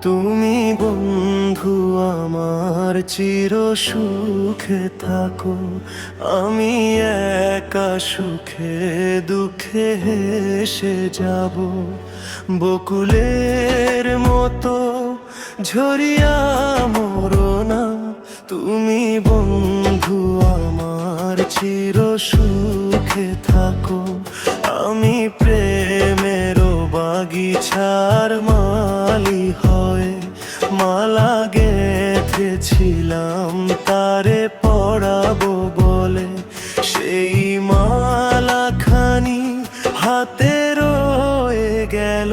তুমি বন্ধু আমার চির সুখে থাকো। আমি একা সুখে দুঃখে হেসে যাব, বকুলের মতো ঝরিয়া মরো না। তুমি বন্ধু আমার চির সুখে থাকো। আমি প্রেমের বাগিচার মালি হয়ে মালা গেঁথেছিলাম তারে পড়াবো বলে। সেই মালা খানি হাতে রয়ে গেল।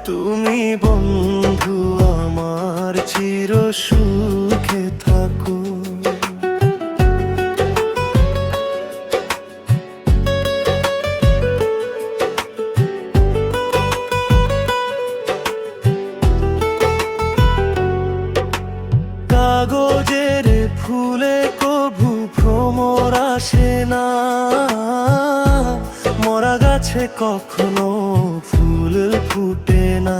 তুমি বন্ধু আমার চির সুখে থাকো। কাগজের ফুলে কভু ভ্রমর আসে না, মরা গাছে কখনো ফুল ফুটে না।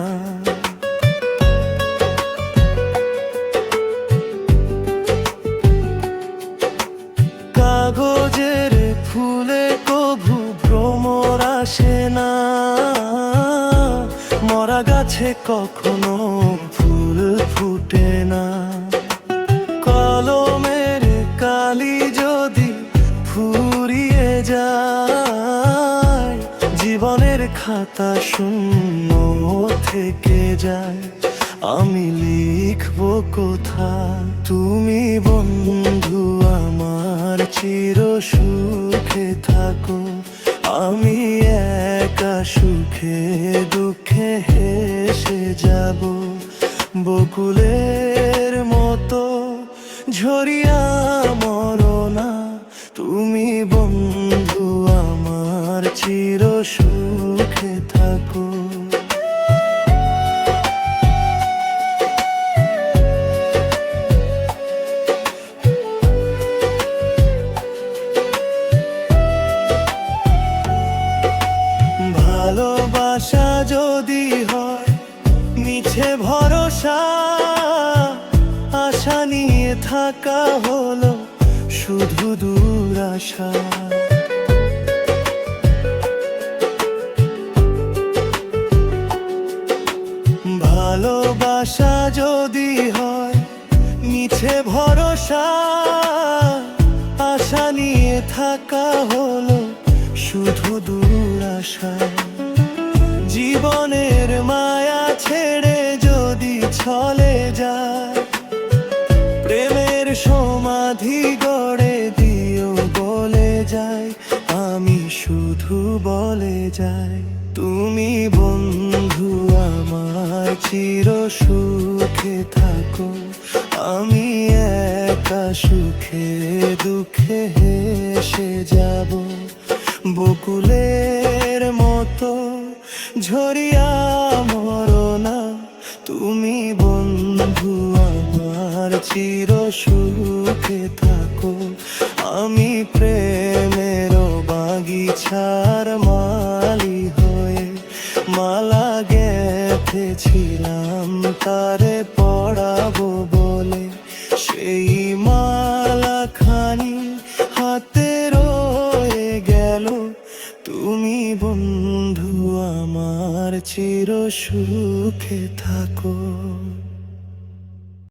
কাগজের ফুলে কভু ভ্রমর আসে না, মরা গাছে কখনো ফুল ফুটে না। কলমের কালি যদি ফুরিয়ে যায়, জীবনের খাতা শূন্য থেকে যায়। আমি লিখবো কোথায়? তুমি বন্ধু আমার চির সুখে থাকো। আমি একা সুখে দুঃখে হেসে যাব, বকুলের মতো ঝরিয়া মরো না। তুমি বন্ধু আমার চির সুখে থাকো। ভালোবাসা যদি হয় মিছে ভরসা, আশা নিয়ে থাকা হলো শুধু দুরাশা। ভালোবাসা যদি হয় মিছে ভরসা, আশা নিয়ে থাকা হলো শুধু দুরাশা। জীবনের মায়া ছেড়ে যদি চলে যায়, প্রেমের সমাধি গড়ে দিও বলে যায়। আমি শুধু বলে যাই, তুমি বন্ধু আমার চির সুখে থাকো। আমি একা সুখে দুঃখে হেসে যাব, বকুলের মতো ঝরিয়া মরো না। তুমি বন্ধু আমার চির সুখে থাকো। আমি প্রেমের বাগিচার মালি হয়ে মালা গেঁথেছিলাম তারে পড়াবো বলে। সেই মালা খানি হাতে রয়ে গেল। তুমি বন্ধু আমার চির সুখে থাকো।